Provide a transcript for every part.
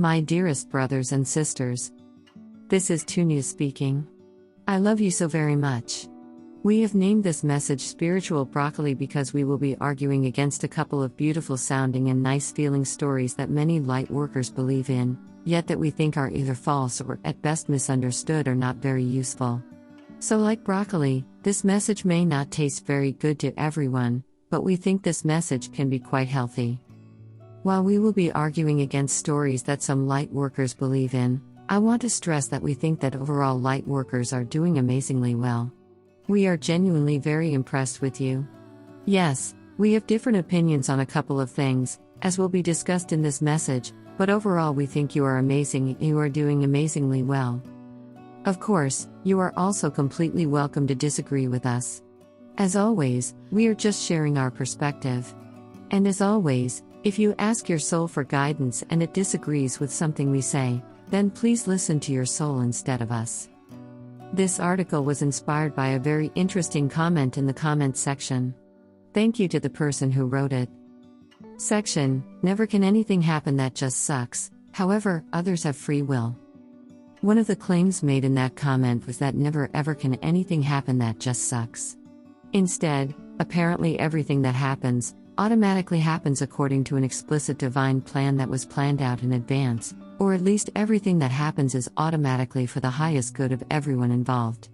My dearest brothers and sisters, this is Tunia speaking. I love you so very much. We have named this message Spiritual Broccoli because we will be arguing against a couple of beautiful sounding and nice feeling stories that many light workers believe in, yet that we think are either false or at best misunderstood or not very useful. So like broccoli, this message may not taste very good to everyone, but we think this message can be quite healthy. While we will be arguing against stories that some light workers believe in, I want to stress that we think that overall light workers are doing amazingly well. We are genuinely very impressed with you. Yes, we have different opinions on a couple of things, as will be discussed in this message, but overall we think you are amazing and you are doing amazingly well. Of course, you are also completely welcome to disagree with us. As always, we are just sharing our perspective. And as always, if you ask your soul for guidance and it disagrees with something we say, then please listen to your soul instead of us. This article was inspired by a very interesting comment in the comments section. Thank you to the person who wrote it. Section: Never can anything happen that just sucks, however, others have free will. One of the claims made in that comment was that never ever can anything happen that just sucks. Instead, apparently everything that happens automatically happens according to an explicit divine plan that was planned out in advance, or at least everything that happens is automatically for the highest good of everyone involved.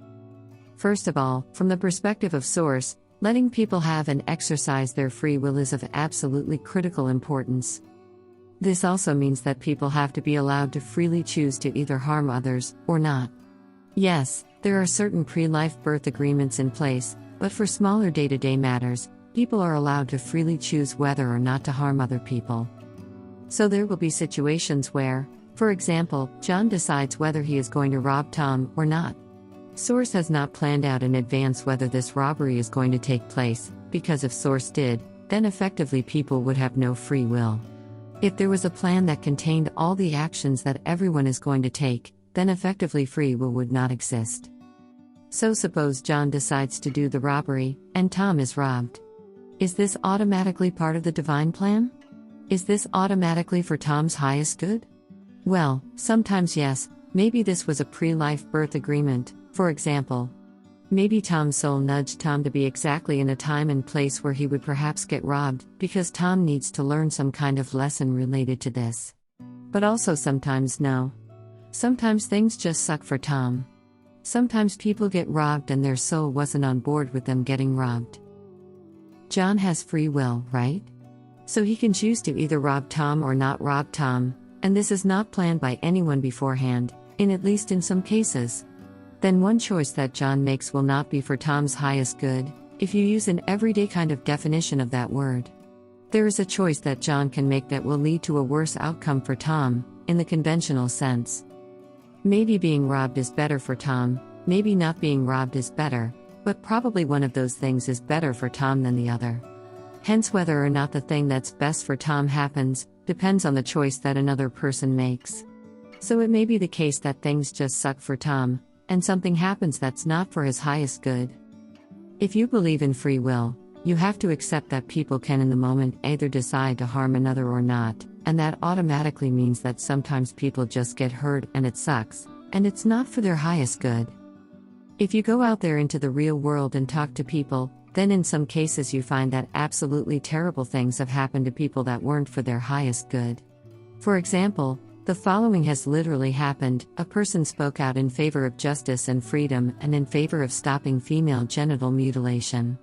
First of all, from the perspective of Source, letting people have and exercise their free will is of absolutely critical importance. This also means that people have to be allowed to freely choose to either harm others, or not. Yes, there are certain pre-life birth agreements in place, but for smaller day-to-day matters, people are allowed to freely choose whether or not to harm other people. So there will be situations where, for example, John decides whether he is going to rob Tom or not. Source has not planned out in advance whether this robbery is going to take place, because if Source did, then effectively people would have no free will. If there was a plan that contained all the actions that everyone is going to take, then effectively free will would not exist. So suppose John decides to do the robbery, and Tom is robbed. Is this automatically part of the divine plan? Is this automatically for Tom's highest good? Well, sometimes yes, maybe this was a pre-life birth agreement, for example. Maybe Tom's soul nudged Tom to be exactly in a time and place where he would perhaps get robbed, because Tom needs to learn some kind of lesson related to this. But also sometimes no. Sometimes things just suck for Tom. Sometimes people get robbed and their soul wasn't on board with them getting robbed. John has free will, right? So he can choose to either rob Tom or not rob Tom, and this is not planned by anyone beforehand, at least in some cases. Then one choice that John makes will not be for Tom's highest good, if you use an everyday kind of definition of that word. There is a choice that John can make that will lead to a worse outcome for Tom, in the conventional sense. Maybe being robbed is better for Tom, maybe not being robbed is better, but probably one of those things is better for Tom than the other. Hence whether or not the thing that's best for Tom happens, depends on the choice that another person makes. So it may be the case that things just suck for Tom, and something happens that's not for his highest good. If you believe in free will, you have to accept that people can in the moment either decide to harm another or not, and that automatically means that sometimes people just get hurt and it sucks, and it's not for their highest good. If you go out there into the real world and talk to people, then in some cases you find that absolutely terrible things have happened to people that weren't for their highest good. For example, the following has literally happened: a person spoke out in favor of justice and freedom and in favor of stopping female genital mutilation.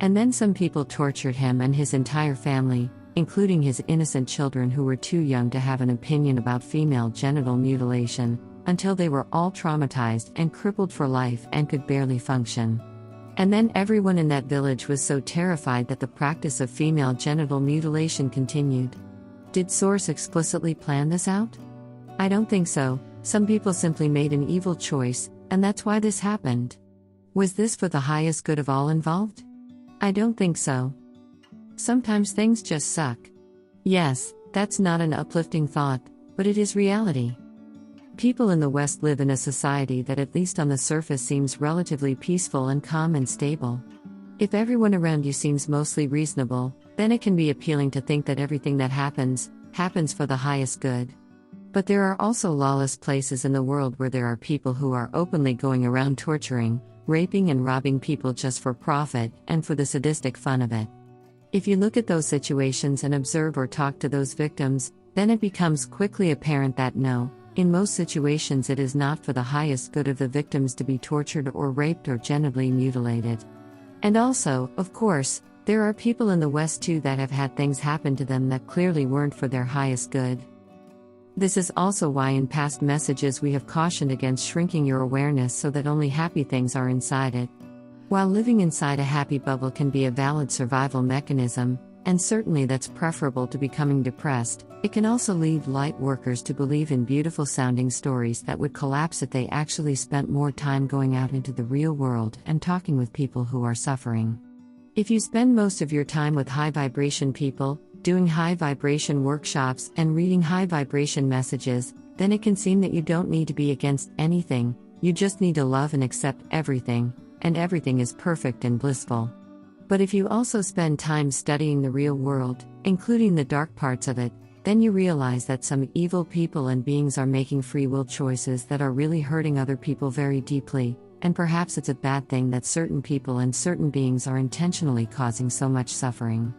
And then some people tortured him and his entire family, including his innocent children who were too young to have an opinion about female genital mutilation, until they were all traumatized and crippled for life and could barely function. And then everyone in that village was so terrified that the practice of female genital mutilation continued. Did Source explicitly plan this out? I don't think so. Some people simply made an evil choice, and that's why this happened. Was this for the highest good of all involved? I don't think so. Sometimes things just suck. Yes, that's not an uplifting thought, but it is reality. People in the West live in a society that at least on the surface seems relatively peaceful and calm and stable. If everyone around you seems mostly reasonable, then it can be appealing to think that everything that happens for the highest good. But there are also lawless places in the world where there are people who are openly going around torturing, raping and robbing people just for profit and for the sadistic fun of it. If you look at those situations and observe or talk to those victims, then it becomes quickly apparent that no, in most situations it is not for the highest good of the victims to be tortured or raped or genitally mutilated. And also, of course, there are people in the West too that have had things happen to them that clearly weren't for their highest good. This is also why in past messages we have cautioned against shrinking your awareness so that only happy things are inside it. While living inside a happy bubble can be a valid survival mechanism, and certainly that's preferable to becoming depressed, it can also lead light workers to believe in beautiful sounding stories that would collapse if they actually spent more time going out into the real world and talking with people who are suffering. If you spend most of your time with high vibration people, doing high vibration workshops and reading high vibration messages, then it can seem that you don't need to be against anything, you just need to love and accept everything, and everything is perfect and blissful. But if you also spend time studying the real world, including the dark parts of it, then you realize that some evil people and beings are making free will choices that are really hurting other people very deeply, and perhaps it's a bad thing that certain people and certain beings are intentionally causing so much suffering.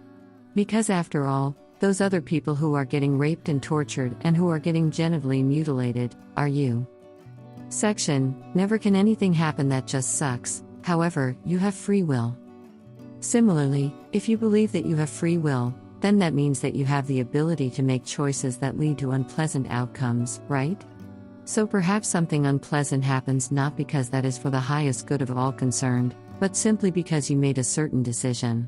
Because after all, those other people who are getting raped and tortured and who are getting genitally mutilated, are you. Section, never can anything happen that just sucks, however, you have free will. Similarly, if you believe that you have free will, then that means that you have the ability to make choices that lead to unpleasant outcomes, right? So perhaps something unpleasant happens not because that is for the highest good of all concerned, but simply because you made a certain decision.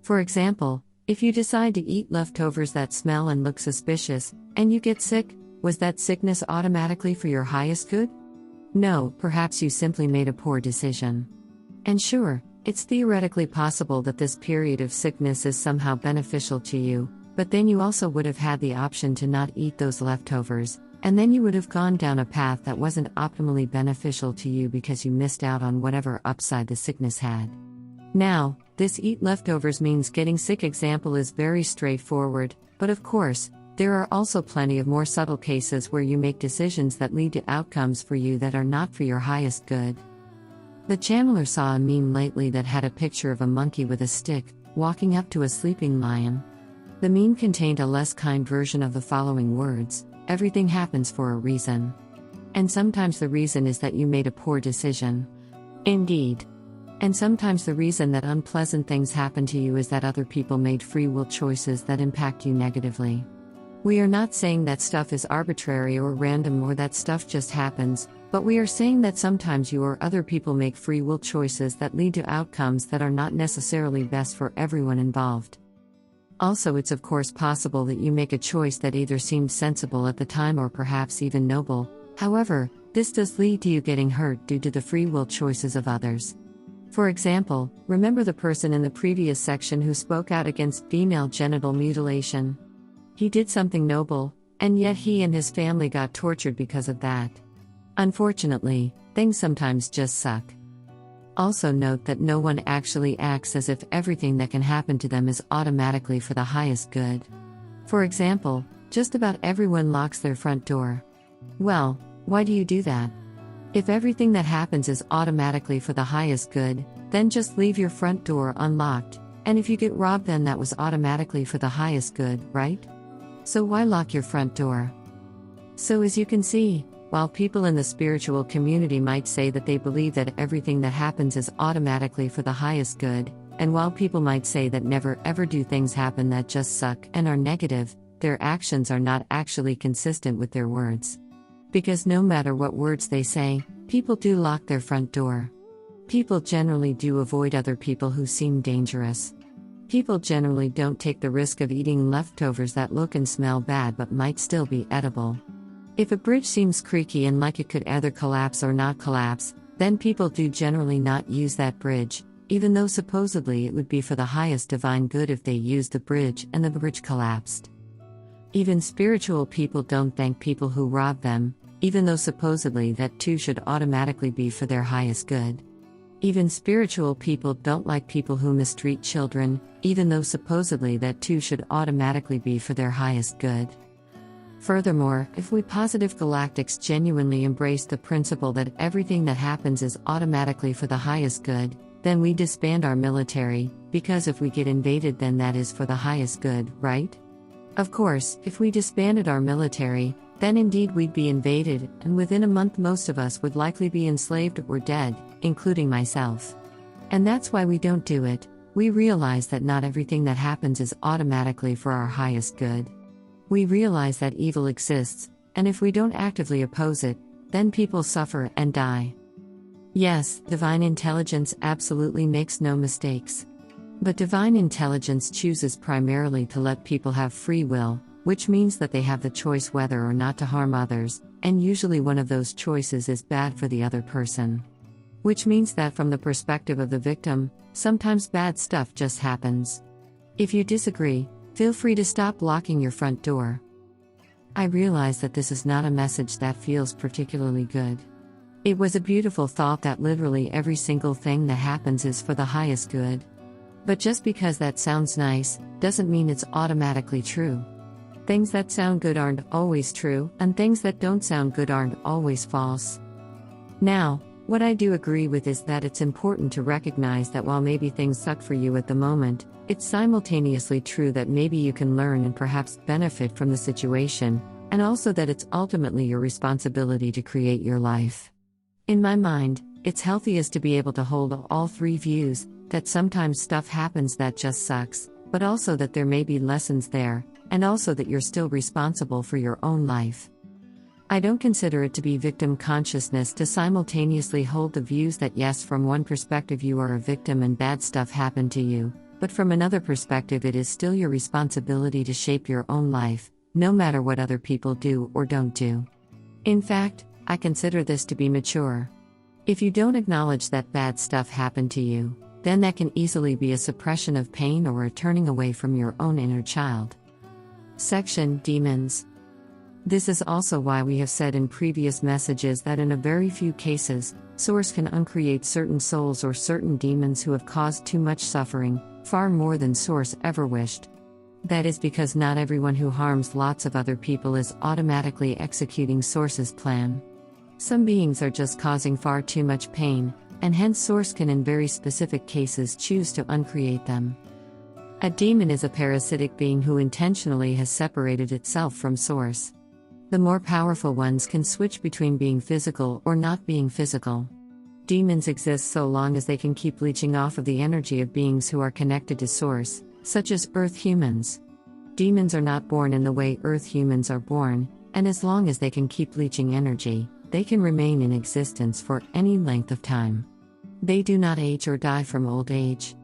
For example, if you decide to eat leftovers that smell and look suspicious, and you get sick, was that sickness automatically for your highest good? No, perhaps you simply made a poor decision. And sure, it's theoretically possible that this period of sickness is somehow beneficial to you, but then you also would have had the option to not eat those leftovers, and then you would have gone down a path that wasn't optimally beneficial to you because you missed out on whatever upside the sickness had. Now, this eat leftovers means getting sick example is very straightforward, but of course, there are also plenty of more subtle cases where you make decisions that lead to outcomes for you that are not for your highest good. The channeler saw a meme lately that had a picture of a monkey with a stick, walking up to a sleeping lion. The meme contained a less kind version of the following words: everything happens for a reason. And sometimes the reason is that you made a poor decision. Indeed. And sometimes the reason that unpleasant things happen to you is that other people made free will choices that impact you negatively. We are not saying that stuff is arbitrary or random or that stuff just happens, but we are saying that sometimes you or other people make free will choices that lead to outcomes that are not necessarily best for everyone involved. Also, it's of course possible that you make a choice that either seemed sensible at the time or perhaps even noble. However, this does lead to you getting hurt due to the free will choices of others. For example, remember the person in the previous section who spoke out against female genital mutilation? He did something noble, and yet he and his family got tortured because of that. Unfortunately, things sometimes just suck. Also note that no one actually acts as if everything that can happen to them is automatically for the highest good. For example, just about everyone locks their front door. Well, why do you do that? If everything that happens is automatically for the highest good, then just leave your front door unlocked, and if you get robbed then that was automatically for the highest good, right? So why lock your front door? So as you can see, while people in the spiritual community might say that they believe that everything that happens is automatically for the highest good, and while people might say that never ever do things happen that just suck and are negative, their actions are not actually consistent with their words. Because no matter what words they say, people do lock their front door. People generally do avoid other people who seem dangerous. People generally don't take the risk of eating leftovers that look and smell bad but might still be edible. If a bridge seems creaky and like it could either collapse or not collapse, then people do generally not use that bridge, even though supposedly it would be for the highest divine good if they used the bridge and the bridge collapsed. Even spiritual people don't thank people who rob them, even though supposedly that too should automatically be for their highest good. Even spiritual people don't like people who mistreat children, even though supposedly that too should automatically be for their highest good. Furthermore, if we positive galactics genuinely embrace the principle that everything that happens is automatically for the highest good, then we disband our military, because if we get invaded, then that is for the highest good, right? Of course, if we disbanded our military, then indeed we'd be invaded, and within a month most of us would likely be enslaved or dead, including myself. And that's why we don't do it. We realize that not everything that happens is automatically for our highest good. We realize that evil exists, and if we don't actively oppose it, then people suffer and die. Yes, divine intelligence absolutely makes no mistakes. But divine intelligence chooses primarily to let people have free will, which means that they have the choice whether or not to harm others, and usually one of those choices is bad for the other person. Which means that from the perspective of the victim, sometimes bad stuff just happens. If you disagree, feel free to stop locking your front door. I realize that this is not a message that feels particularly good. It was a beautiful thought that literally every single thing that happens is for the highest good. But just because that sounds nice, doesn't mean it's automatically true. Things that sound good aren't always true, and things that don't sound good aren't always false. Now, what I do agree with is that it's important to recognize that while maybe things suck for you at the moment, it's simultaneously true that maybe you can learn and perhaps benefit from the situation, and also that it's ultimately your responsibility to create your life. In my mind, it's healthiest to be able to hold all three views, that sometimes stuff happens that just sucks, but also that there may be lessons there, and also that you're still responsible for your own life. I don't consider it to be victim consciousness to simultaneously hold the views that yes, from one perspective you are a victim and bad stuff happened to you, but from another perspective it is still your responsibility to shape your own life, no matter what other people do or don't do. In fact, I consider this to be mature. If you don't acknowledge that bad stuff happened to you, then that can easily be a suppression of pain or a turning away from your own inner child. Section Demons. This is also why we have said in previous messages that in a very few cases, Source can uncreate certain souls or certain demons who have caused too much suffering, far more than Source ever wished. That is because not everyone who harms lots of other people is automatically executing Source's plan. Some beings are just causing far too much pain, and hence Source can in very specific cases choose to uncreate them. A demon is a parasitic being who intentionally has separated itself from Source. The more powerful ones can switch between being physical or not being physical. Demons exist so long as they can keep leeching off of the energy of beings who are connected to Source, such as Earth humans. Demons are not born in the way Earth humans are born, and as long as they can keep leeching energy, they can remain in existence for any length of time. They do not age or die from old age.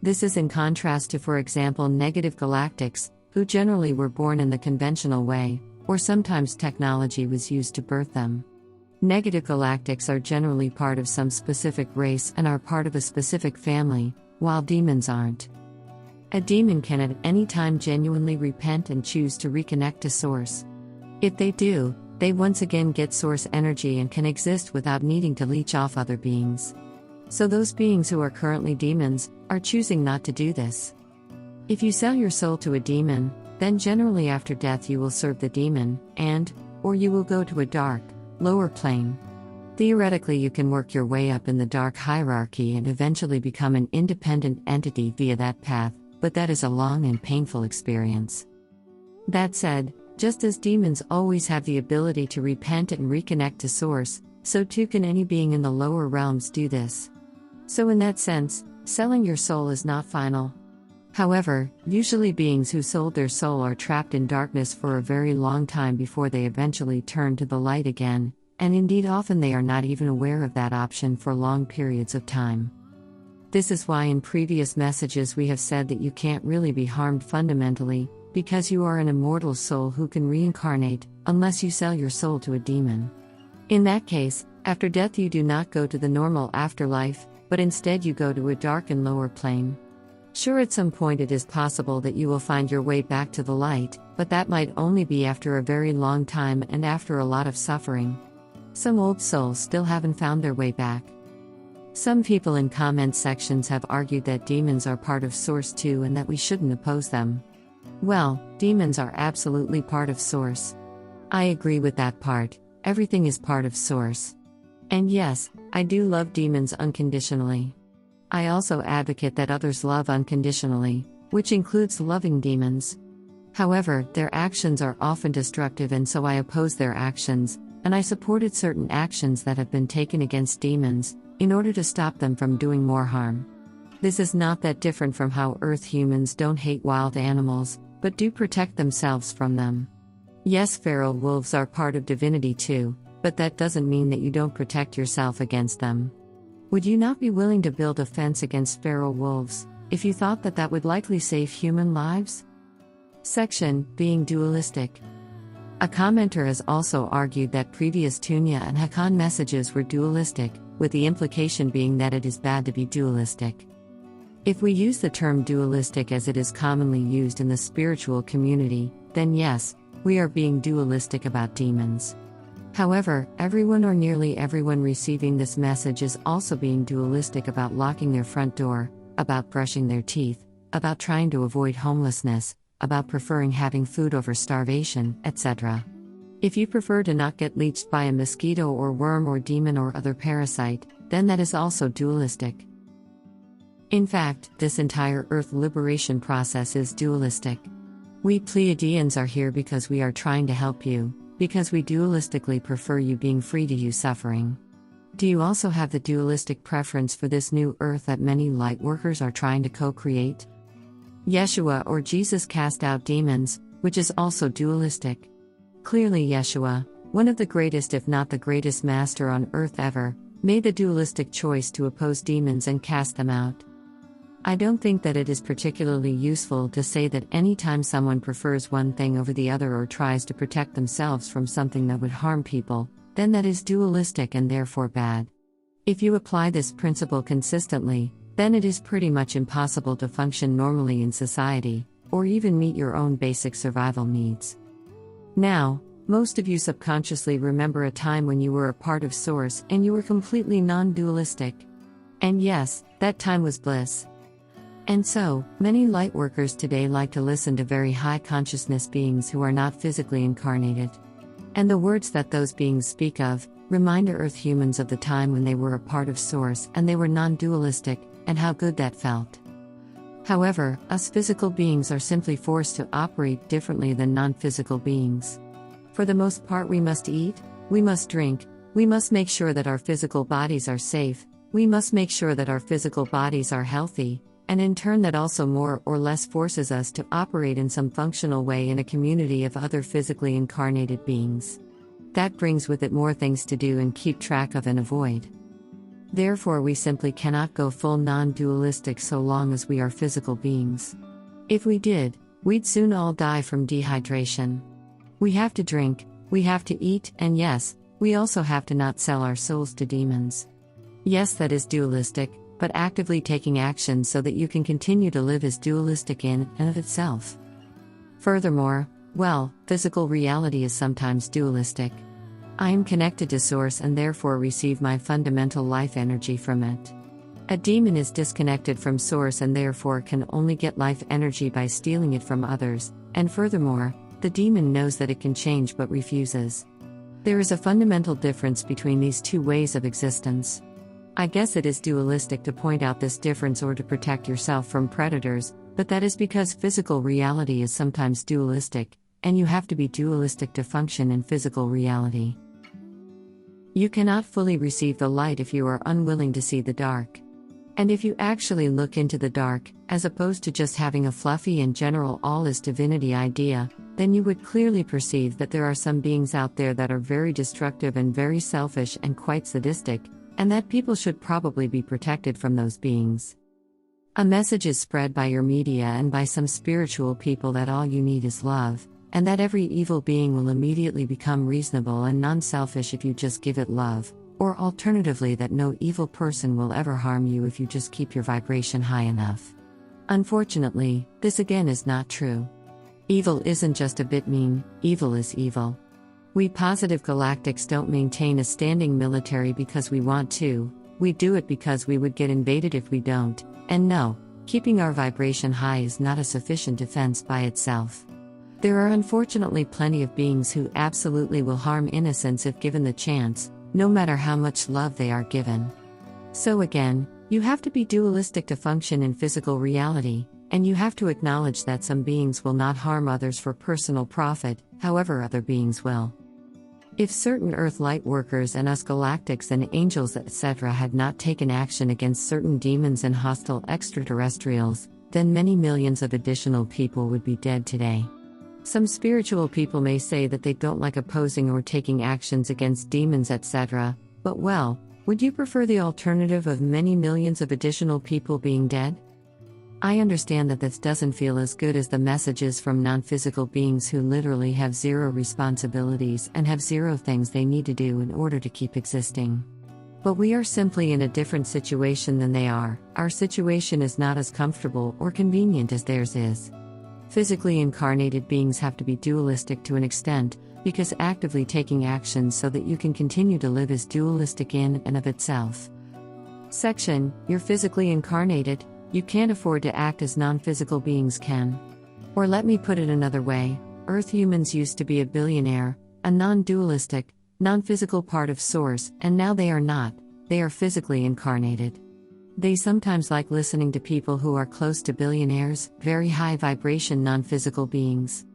This is in contrast to, for example, negative galactics, who generally were born in the conventional way, or sometimes technology was used to birth them. Negative galactics are generally part of some specific race and are part of a specific family, while demons aren't. A demon can at any time genuinely repent and choose to reconnect to Source. If they do, they once again get Source energy and can exist without needing to leech off other beings. So those beings who are currently demons are choosing not to do this. If you sell your soul to a demon, then generally after death you will serve the demon, or you will go to a dark, lower plane. Theoretically you can work your way up in the dark hierarchy and eventually become an independent entity via that path, but that is a long and painful experience. That said, just as demons always have the ability to repent and reconnect to Source, so too can any being in the lower realms do this. So in that sense, selling your soul is not final. However, usually beings who sold their soul are trapped in darkness for a very long time before they eventually turn to the light again, and indeed often they are not even aware of that option for long periods of time. This is why in previous messages we have said that you can't really be harmed fundamentally, because you are an immortal soul who can reincarnate, unless you sell your soul to a demon. In that case, after death you do not go to the normal afterlife, but instead you go to a dark and lower plane. Sure, at some point it is possible that you will find your way back to the light, but that might only be after a very long time and after a lot of suffering. Some old souls still haven't found their way back. Some people in comment sections have argued that demons are part of Source too and that we shouldn't oppose them. Well, demons are absolutely part of Source. I agree with that part. Everything is part of Source. And yes, I do love demons unconditionally. I also advocate that others love unconditionally, which includes loving demons. However, their actions are often destructive, and so I oppose their actions, and I supported certain actions that have been taken against demons, in order to stop them from doing more harm. This is not that different from how Earth humans don't hate wild animals, but do protect themselves from them. Yes, feral wolves are part of divinity too, but that doesn't mean that you don't protect yourself against them. Would you not be willing to build a fence against feral wolves, if you thought that that would likely save human lives? Section, being dualistic. A commenter has also argued that previous Tunia and Hakann messages were dualistic, with the implication being that it is bad to be dualistic. If we use the term dualistic as it is commonly used in the spiritual community, then yes, we are being dualistic about demons. However, everyone or nearly everyone receiving this message is also being dualistic about locking their front door, about brushing their teeth, about trying to avoid homelessness, about preferring having food over starvation, etc. If you prefer to not get leached by a mosquito or worm or demon or other parasite, then that is also dualistic. In fact, this entire Earth liberation process is dualistic. We Pleiadians are here because we are trying to help you, because we dualistically prefer you being free to you suffering. Do you also have the dualistic preference for this new Earth that many light workers are trying to co-create? Yeshua or Jesus cast out demons, which is also dualistic. Clearly Yeshua, one of the greatest if not the greatest master on earth ever, made the dualistic choice to oppose demons and cast them out. I don't think that it is particularly useful to say that anytime someone prefers one thing over the other or tries to protect themselves from something that would harm people, then that is dualistic and therefore bad. If you apply this principle consistently, then it is pretty much impossible to function normally in society, or even meet your own basic survival needs. Now, most of you subconsciously remember a time when you were a part of Source and you were completely non-dualistic. And yes, that time was bliss. And so, many lightworkers today like to listen to very high consciousness beings who are not physically incarnated. And the words that those beings speak of remind Earth humans of the time when they were a part of Source and they were non-dualistic, and how good that felt. However, us physical beings are simply forced to operate differently than non-physical beings. For the most part, we must eat, we must drink, we must make sure that our physical bodies are safe, we must make sure that our physical bodies are healthy, and in turn that also more or less forces us to operate in some functional way in a community of other physically incarnated beings. That brings with it more things to do and keep track of and avoid. Therefore, we simply cannot go full non-dualistic so long as we are physical beings. If we did, we'd soon all die from dehydration. We have to drink, we have to eat, and yes, we also have to not sell our souls to demons. Yes, that is dualistic, but actively taking action so that you can continue to live is dualistic in and of itself. Furthermore, well, physical reality is sometimes dualistic. I am connected to Source and therefore receive my fundamental life energy from it. A demon is disconnected from Source and therefore can only get life energy by stealing it from others, and furthermore, the demon knows that it can change but refuses. There is a fundamental difference between these two ways of existence. I guess it is dualistic to point out this difference or to protect yourself from predators, but that is because physical reality is sometimes dualistic, and you have to be dualistic to function in physical reality. You cannot fully receive the light if you are unwilling to see the dark. And if you actually look into the dark, as opposed to just having a fluffy and general all is divinity idea, then you would clearly perceive that there are some beings out there that are very destructive and very selfish and quite sadistic, and that people should probably be protected from those beings. A message is spread by your media and by some spiritual people that all you need is love, and that every evil being will immediately become reasonable and non-selfish if you just give it love, or alternatively that no evil person will ever harm you if you just keep your vibration high enough. Unfortunately, this again is not true. Evil isn't just a bit mean, evil is evil. We positive galactics don't maintain a standing military because we want to, we do it because we would get invaded if we don't, and no, keeping our vibration high is not a sufficient defense by itself. There are unfortunately plenty of beings who absolutely will harm innocents if given the chance, no matter how much love they are given. So again, you have to be dualistic to function in physical reality, and you have to acknowledge that some beings will not harm others for personal profit, however other beings will. If certain Earth light workers and us galactics and angels etc. had not taken action against certain demons and hostile extraterrestrials, then many millions of additional people would be dead today. Some spiritual people may say that they don't like opposing or taking actions against demons etc., but well, would you prefer the alternative of many millions of additional people being dead? I understand that this doesn't feel as good as the messages from non-physical beings who literally have zero responsibilities and have zero things they need to do in order to keep existing. But we are simply in a different situation than they are. Our situation is not as comfortable or convenient as theirs is. Physically incarnated beings have to be dualistic to an extent, because actively taking action so that you can continue to live is dualistic in and of itself. Section, you're physically incarnated, you can't afford to act as non-physical beings can. Or let me put it another way, Earth humans used to be a billionaire, a non-dualistic, non-physical part of Source, and now they are not, they are physically incarnated. They sometimes like listening to people who are close to billionaires, very high vibration non-physical beings.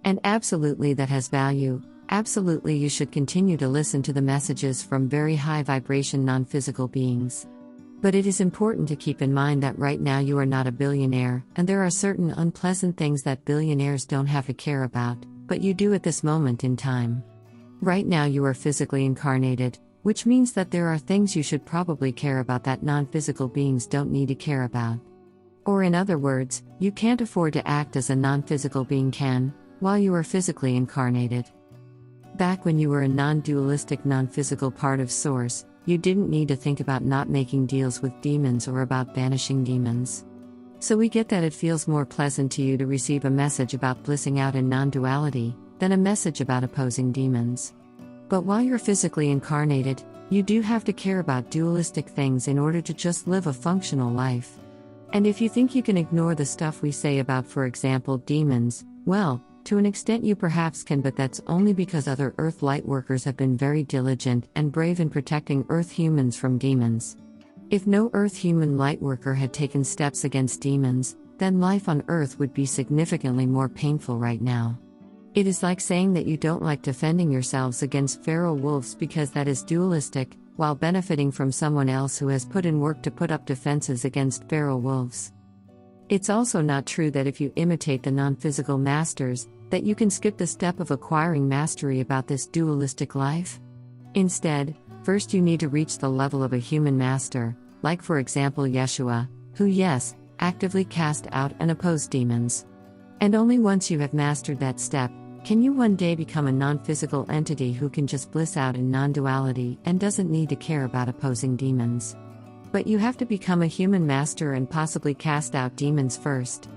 And absolutely that has value, absolutely you should continue to listen to the messages from very high vibration non-physical beings. But it is important to keep in mind that right now you are not a billionaire, and there are certain unpleasant things that billionaires don't have to care about, but you do at this moment in time. Right now you are physically incarnated, which means that there are things you should probably care about that non-physical beings don't need to care about. Or in other words, you can't afford to act as a non-physical being can, while you are physically incarnated. Back when you were a non-dualistic non-physical part of Source, you didn't need to think about not making deals with demons or about banishing demons. So we get that it feels more pleasant to you to receive a message about blissing out in non-duality, than a message about opposing demons. But while you're physically incarnated, you do have to care about dualistic things in order to just live a functional life. And if you think you can ignore the stuff we say about, for example, demons, well, to an extent you perhaps can, but that's only because other Earth lightworkers have been very diligent and brave in protecting Earth humans from demons. If no Earth human lightworker had taken steps against demons, then life on Earth would be significantly more painful right now. It is like saying that you don't like defending yourselves against feral wolves because that is dualistic, while benefiting from someone else who has put in work to put up defenses against feral wolves. It's also not true that if you imitate the non-physical masters, that you can skip the step of acquiring mastery about this dualistic life. Instead, first you need to reach the level of a human master, like for example Yeshua, who yes, actively cast out and opposed demons. And only once you have mastered that step, can you one day become a non-physical entity who can just bliss out in non-duality and doesn't need to care about opposing demons. But you have to become a human master and possibly cast out demons first.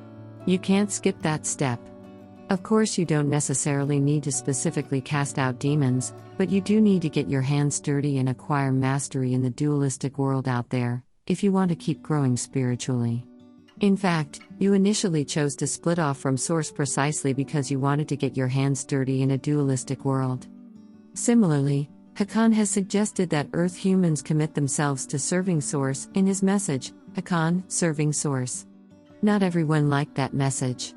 You can't skip that step. Of course you don't necessarily need to specifically cast out demons, but you do need to get your hands dirty and acquire mastery in the dualistic world out there, if you want to keep growing spiritually. In fact, you initially chose to split off from Source precisely because you wanted to get your hands dirty in a dualistic world. Similarly, Hakann has suggested that Earth humans commit themselves to serving Source in his message, Hakann, Serving Source. Not everyone liked that message.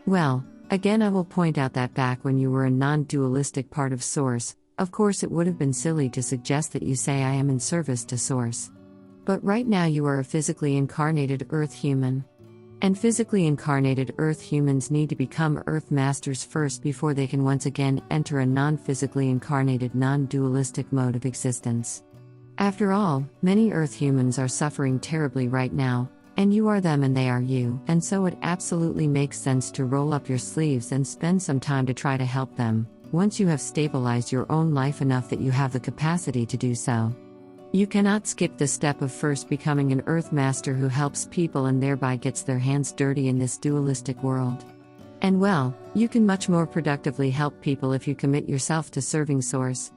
Well, again I will point out that back when you were a non-dualistic part of Source, of course it would have been silly to suggest that you say I am in service to Source. But right now you are a physically incarnated Earth human. And physically incarnated Earth humans need to become Earth masters first before they can once again enter a non-physically incarnated non-dualistic mode of existence. After all, many Earth humans are suffering terribly right now, and you are them and they are you, and so it absolutely makes sense to roll up your sleeves and spend some time to try to help them, once you have stabilized your own life enough that you have the capacity to do so. You cannot skip the step of first becoming an Earth Master who helps people and thereby gets their hands dirty in this dualistic world. And well, you can much more productively help people if you commit yourself to serving Source.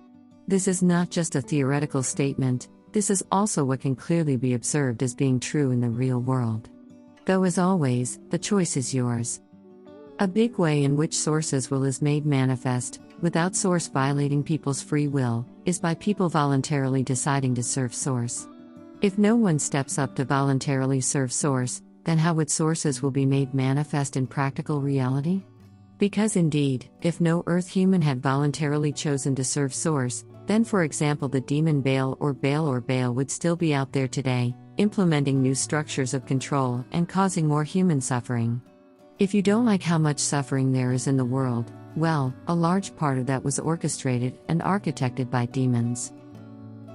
This is not just a theoretical statement, this is also what can clearly be observed as being true in the real world. Though as always, the choice is yours. A big way in which source's will is made manifest, without source violating people's free will, is by people voluntarily deciding to serve source. If no one steps up to voluntarily serve source, then how would source's will be made manifest in practical reality? Because indeed, if no Earth human had voluntarily chosen to serve source, then for example the demon Baal would still be out there today, implementing new structures of control and causing more human suffering. If you don't like how much suffering there is in the world, well, a large part of that was orchestrated and architected by demons.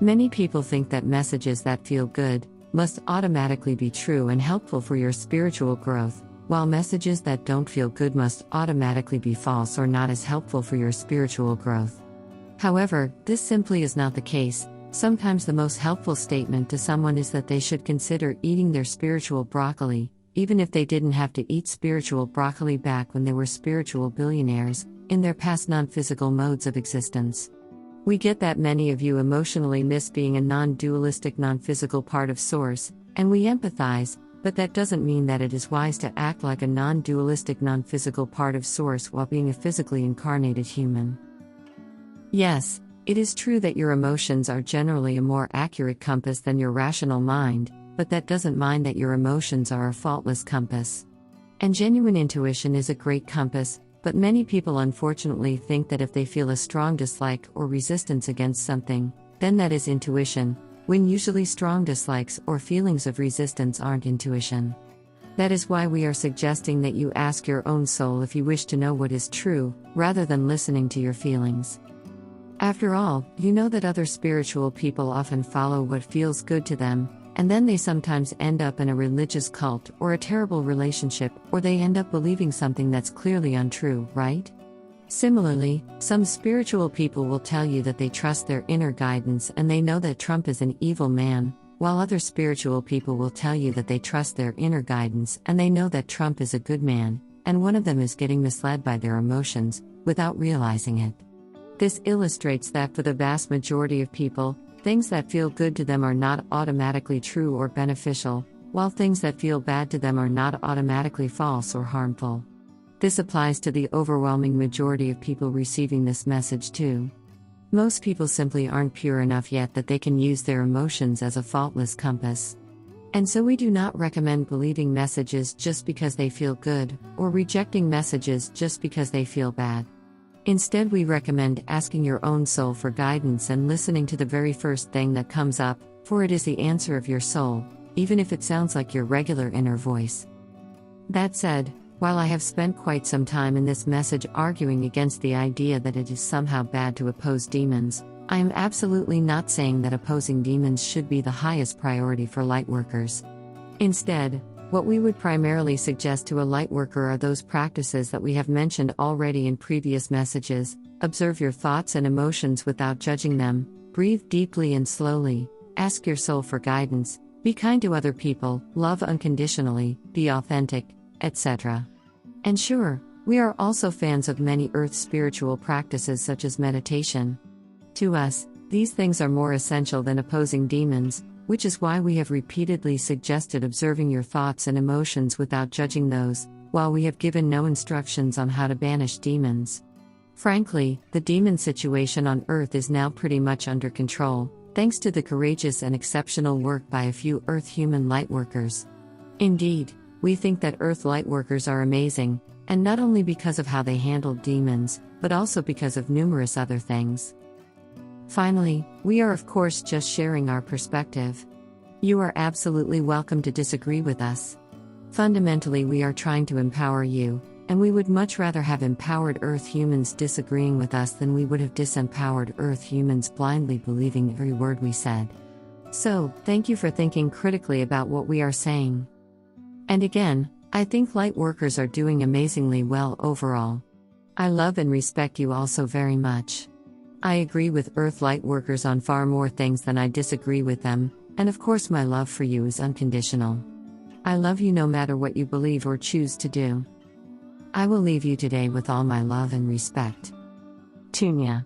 Many people think that messages that feel good must automatically be true and helpful for your spiritual growth, while messages that don't feel good must automatically be false or not as helpful for your spiritual growth. However, this simply is not the case. Sometimes the most helpful statement to someone is that they should consider eating their spiritual broccoli, even if they didn't have to eat spiritual broccoli back when they were spiritual billionaires, in their past non-physical modes of existence. We get that many of you emotionally miss being a non-dualistic non-physical part of Source, and we empathize, but that doesn't mean that it is wise to act like a non-dualistic non-physical part of Source while being a physically incarnated human. Yes, it is true that your emotions are generally a more accurate compass than your rational mind, but that doesn't mean that your emotions are a faultless compass. And genuine intuition is a great compass, but many people unfortunately think that if they feel a strong dislike or resistance against something, then that is intuition, when usually strong dislikes or feelings of resistance aren't intuition. That is why we are suggesting that you ask your own soul if you wish to know what is true, rather than listening to your feelings. After all, you know that other spiritual people often follow what feels good to them, and then they sometimes end up in a religious cult or a terrible relationship, or they end up believing something that's clearly untrue, right? Similarly, some spiritual people will tell you that they trust their inner guidance and they know that Trump is an evil man, while other spiritual people will tell you that they trust their inner guidance and they know that Trump is a good man, and one of them is getting misled by their emotions, without realizing it. This illustrates that for the vast majority of people, things that feel good to them are not automatically true or beneficial, while things that feel bad to them are not automatically false or harmful. This applies to the overwhelming majority of people receiving this message too. Most people simply aren't pure enough yet that they can use their emotions as a faultless compass. And so we do not recommend believing messages just because they feel good, or rejecting messages just because they feel bad. Instead, we recommend asking your own soul for guidance and listening to the very first thing that comes up, for it is the answer of your soul, even if it sounds like your regular inner voice. That said, while I have spent quite some time in this message arguing against the idea that it is somehow bad to oppose demons, I am absolutely not saying that opposing demons should be the highest priority for lightworkers. Instead, what we would primarily suggest to a lightworker are those practices that we have mentioned already in previous messages. Observe your thoughts and emotions without judging them, breathe deeply and slowly, ask your soul for guidance, be kind to other people, love unconditionally, be authentic, etc. And sure, we are also fans of many earth spiritual practices such as meditation. To us, these things are more essential than opposing demons, which is why we have repeatedly suggested observing your thoughts and emotions without judging those, while we have given no instructions on how to banish demons. Frankly, the demon situation on Earth is now pretty much under control, thanks to the courageous and exceptional work by a few Earth human lightworkers. Indeed, we think that Earth lightworkers are amazing, and not only because of how they handled demons, but also because of numerous other things. Finally, we are of course just sharing our perspective. You are absolutely welcome to disagree with us. Fundamentally, we are trying to empower you, and we would much rather have empowered Earth humans disagreeing with us than we would have disempowered Earth humans blindly believing every word we said. So, thank you for thinking critically about what we are saying. And again, I think lightworkers are doing amazingly well overall. I love and respect you all so very much. I agree with Earth lightworkers on far more things than I disagree with them, and of course my love for you is unconditional. I love you no matter what you believe or choose to do. I will leave you today with all my love and respect. Tunia.